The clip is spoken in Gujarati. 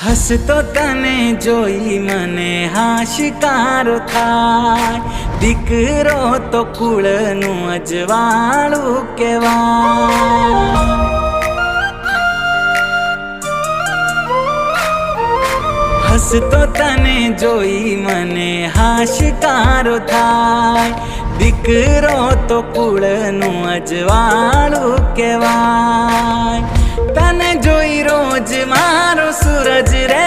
હસતો તને જોઈ મને હાશિકારો થાય, દીકરો તો કુળનું અજવાળું કહેવાય। હસતો તને જોઈ મને હાશિકારો થાય, દીકરો તો કુળનું અજવાળું કહેવાય। તને જોઈ રોજ મારો સૂરજ રે